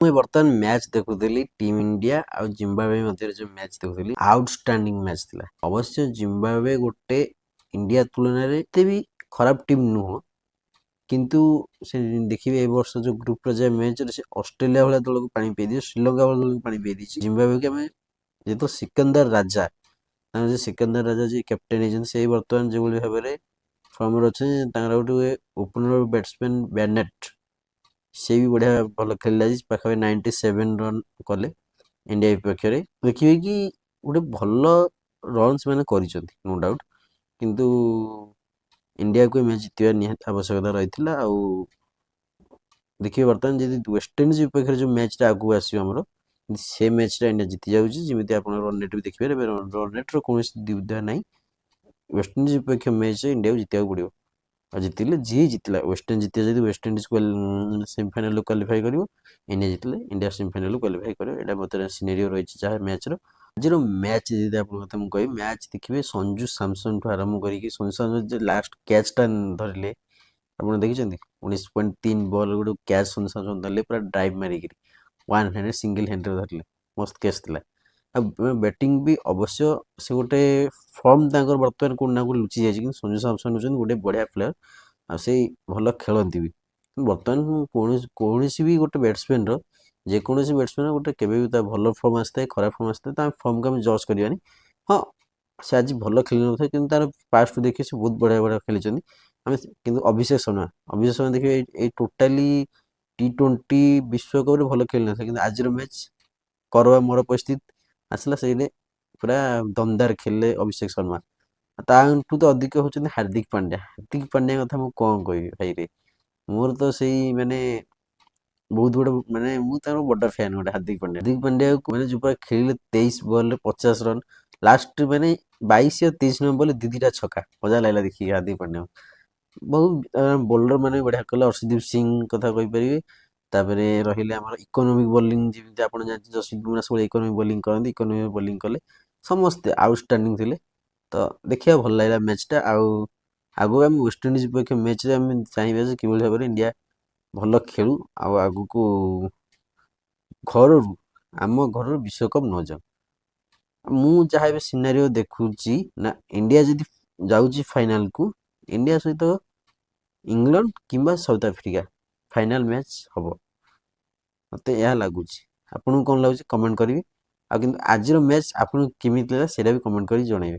ମୁଁ ବର୍ତ୍ତମାନ ମ୍ୟାଚ୍ ଦେଖୁଥିଲି ଟିମ୍ ଇଣ୍ଡିଆ ଆଉ ଜିମ୍ବାୱେ ମଧ୍ୟରେ ଯୋଉ ମ୍ୟାଚ୍ ଦେଖୁଥିଲି ଆଉଟଷ୍ଟାଣ୍ଡିଂ ମ୍ୟାଚ୍ ଥିଲା। ଅବଶ୍ୟ ଜିମ୍ବାୱେ ଗୋଟେ ଇଣ୍ଡିଆ ତୁଳନାରେ ଏତେ ବି ଖରାପ ଟିମ୍ ନୁହଁ, କିନ୍ତୁ ସେ ଦେଖିବେ ଏ ବର୍ଷ ଯୋଉ ଗ୍ରୁପ ପର୍ଯ୍ୟାୟ ମ୍ୟାଚରେ ସେ ଅଷ୍ଟ୍ରେଲିଆ ଭଳିଆ ଦଳକୁ ପାଣି ପିଇ ଦେଇଛି, ଶ୍ରୀଲଙ୍କା ଭଳିଆ ଦଳକୁ ପାଣି ପିଇ ଦେଇଛି। ଜିମ୍ବାୱେକୁ ଆମେ ଯେହେତୁ ସିକନ୍ଦର ରାଜା, ତାଙ୍କର ଯେ ସିକନ୍ଦର ରାଜା ଯିଏ କ୍ୟାପ୍ଟେନ୍ ହେଇଛନ୍ତି, ସେଇ ବର୍ତ୍ତମାନ ଯେଭଳି ଭାବରେ ଫର୍ମରେ ଅଛନ୍ତି, ତାଙ୍କର ଗୋଟେ ଓପନର ବ୍ୟାଟ୍ସମ୍ୟାନ୍ ବ୍ୟାନେଟ୍, ସେ ବି ବଢ଼ିଆ ଭଲ ଖେଳିଲା। ପାଖାପାଖି 97 ରନ୍ କଲେ ଇଣ୍ଡିଆ ବିପକ୍ଷରେ। ଦେଖିବେ କି ଗୋଟେ ଭଲ ରନ୍ ସେମାନେ କରିଛନ୍ତି ନୋ ଡାଉଟ୍, କିନ୍ତୁ ଇଣ୍ଡିଆକୁ ଏ ମ୍ୟାଚ୍ ଜିତିବା ନିହାତି ଆବଶ୍ୟକତା ରହିଥିଲା। ଆଉ ଦେଖିବେ ବର୍ତ୍ତମାନ ଯଦି ୱେଷ୍ଟଇଣ୍ଡିଜ୍ ବିପକ୍ଷରେ ଯେଉଁ ମ୍ୟାଚ୍ଟା ଆଗକୁ ଆସିବ ଆମର, ସେ ମ୍ୟାଚ୍ଟା ଇଣ୍ଡିଆ ଜିତି ଯାଉଛି। ଯେମିତି ଆପଣ ରନ୍ ରେଟ୍ ବି ଦେଖିପାରିବେ, ରନ୍ ରେଟ୍ର କୌଣସି ଦ୍ୱିଧା ନାହିଁ। ୱେଷ୍ଟଇଣ୍ଡିଜ୍ ବିପକ୍ଷ ମ୍ୟାଚ୍ ଇଣ୍ଡିଆକୁ ଜିତିବାକୁ ପଡ଼ିବ, ଆଉ ଜିତିଲେ ଯିଏ ଜିତିଲା, ୱେଷ୍ଟଇଣ୍ଡିଜ୍ ଜିତିଲେ ଯଦି ୱେଷ୍ଟଇଣ୍ଡିଜ୍ ସେମିଫାଇନାଲକୁ କ୍ୱାଲିଫାଇ କରିବ, ଇଣ୍ଡିଆ ଜିତିଲେ ଇଣ୍ଡିଆ ସେମିଫାଇନାଲକୁ କ୍ୱାଲିଫାଇ କରିବ। ଏଇଟା ବର୍ତ୍ତମାନ ସିନେରିଓ ରହିଛି ଯାହା ମ୍ୟାଚ୍ର। ଆଜିର ମ୍ୟାଚ୍ ଯଦି ଆପଣଙ୍କ କଥା ମୁଁ କହିବି, ମ୍ୟାଚ୍ ଦେଖିବେ ସଞ୍ଜୁ ସାମସନ୍ଠୁ ଆରମ୍ଭ କରିକି ସଞ୍ଜୁ ସାମସନ୍ ଯେ ଲାଷ୍ଟ କ୍ୟାଚ୍ଟା ଧରିଲେ, ଆପଣ ଦେଖିଛନ୍ତି 19.3 ବଲ୍ ଗୋଟେ କ୍ୟାଚ୍ ସଞ୍ଜୁ ସାମସନ୍ ଧରିଲେ ପୁରା ଡ୍ରାଇଭ୍ ମାରିକିରି, ୱାନ୍ ହ୍ୟାଣ୍ଡରେ ସିଙ୍ଗଲ ହ୍ୟାଣ୍ଡରେ ଧରିଲେ, ମସ୍ତ କ୍ୟାଚ୍ ଥିଲା। ଆଉ ବ୍ୟାଟିଂ ବି ଅବଶ୍ୟ ସେ ଗୋଟେ ଫର୍ମ ତାଙ୍କର ବର୍ତ୍ତମାନ କୋଉଠି ନା କୋଉଠି ଲୁଚି ଯାଇଛି, କିନ୍ତୁ ସଞ୍ଜୁ ସାମସନ୍ ହେଉଛନ୍ତି ଗୋଟେ ବଢ଼ିଆ ପ୍ଲେୟର, ଆଉ ସେଇ ଭଲ ଖେଳନ୍ତି ବି। ବର୍ତ୍ତମାନ କୌଣସି ବି ଗୋଟେ ବ୍ୟାଟ୍ସମ୍ୟାନ୍ର, ଯେକୌଣସି ବ୍ୟାଟ୍ସମ୍ୟାନ୍ ଗୋଟେ କେବେ ବି ତା ଭଲ ଫର୍ମ ଆସିଥାଏ, ଖରାପ ଫର୍ମ ଆସିଥାଏ, ତା ଫର୍ମକୁ ଆମେ ଜଜ୍ କରିବାନି। ହଁ, ସେ ଆଜି ଭଲ ଖେଳି ନଥାଏ, କିନ୍ତୁ ତାର ପାଷ୍ଟରୁ ଦେଖି ସେ ବହୁତ ବଢ଼ିଆ ବଢ଼ିଆ ଖେଳିଛନ୍ତି। ଆମେ କିନ୍ତୁ ଅଭିଷେକ ଶର୍ମା ଦେଖିବେ ଏଇ ଟୋଟାଲି T20 ବିଶ୍ୱକପ୍ରେ ଭଲ ଖେଳି ନଥାଏ, କିନ୍ତୁ ଆଜିର ମ୍ୟାଚ୍ କରବା ମୋର ପରିସ୍ଥିତି ଆସିଲା, ସେଇରେ ପୁରା ଦମଦାର ଖେଳିଲେ ଅଭିଷେକ ଶର୍ମା। ତାଠୁ ତ ଅଧିକ ହେଉଛନ୍ତି ହାର୍ଦ୍ଦିକ ପାଣ୍ଡ୍ୟା। ହାର୍ଦ୍ଦିକ ପାଣ୍ଡ୍ୟାଙ୍କ କଥା ମୁଁ କ'ଣ କହିବି ଭାଇରେ, ମୋର ତ ସେଇ ମାନେ ବହୁତ ବଡ଼, ମାନେ ମୁଁ ତାଙ୍କର ବଡ଼ ଫ୍ୟାନ୍ ଗୋଟେ ହାର୍ଦ୍ଦିକ ପାଣ୍ଡ୍ୟାକୁ ମାନେ ଯେଉଁ ପୁରା ଖେଳିଲେ 23 ବଲ୍ରେ 50 ରନ୍, ଲାଷ୍ଟ ମାନେ 22 ଆଉ 23 ନମ୍ବର ବଲ୍ରେ ଦୁଇଟା ଛକା, ମଜା ଲାଗିଲା ଦେଖିକି ହାର୍ଦ୍ଦିକ ପାଣ୍ଡ୍ୟାକୁ। ବହୁତ ବୋଲର ମାନେ ବଢ଼ିଆ କଲେ। ଅର୍ଷଦୀପ ସିଂ କଥା କହିପାରିବେ। ତାପରେ ରହିଲେ ଆମର ଇକୋନୋମିକ୍ ବୋଲିଂ, ଯେମିତି ଆପଣ ଜାଣିଛନ୍ତି ଯଶପ୍ରୀତ ବୁମରା ସବୁବେଳେ ଇକୋନୋମିକ୍ ବୋଲିଂ କରନ୍ତି, ଇକୋନୋମିକ୍ ବୋଲିଂ କଲେ, ସମସ୍ତେ ଆଉଟଷ୍ଟାଣ୍ଡିଂ ଥିଲେ। ତ ଦେଖିବାକୁ ଭଲ ଲାଗିଲା ମ୍ୟାଚ୍ଟା। ଆଉ ଆଗକୁ ଆମେ ୱେଷ୍ଟଇଣ୍ଡିଜ୍ ବିପକ୍ଷ ମ୍ୟାଚ୍ରେ ଆମେ ଚାହିଁବା ଯେ କିଭଳି ଭାବରେ ଇଣ୍ଡିଆ ଭଲ ଖେଳୁ, ଆଉ ଆଗକୁ ଆମ ଘରରୁ ବିଶ୍ୱକପ୍ ନ ଯାଉ। ମୁଁ ଯାହା ଏବେ ସିନାରିଓ ଦେଖୁଛି ନା, ଇଣ୍ଡିଆ ଯଦି ଯାଉଛି ଫାଇନାଲକୁ, ଇଣ୍ଡିଆ ସହିତ ଇଂଲଣ୍ଡ କିମ୍ବା ସାଉଥ ଆଫ୍ରିକା ଫାଇନାଲ ମ୍ୟାଚ୍ ହବ, ମୋତେ ଏହା ଲାଗୁଛି। ଆପଣଙ୍କୁ କ'ଣ ଲାଗୁଛି କମେଣ୍ଟ କରିବେ। ଆଉ କିନ୍ତୁ ଆଜିର ମ୍ୟାଚ୍ ଆପଣଙ୍କୁ କେମିତି ଲାଗିଲା ସେଇଟା ବି କମେଣ୍ଟ କରି ଜଣାଇବେ।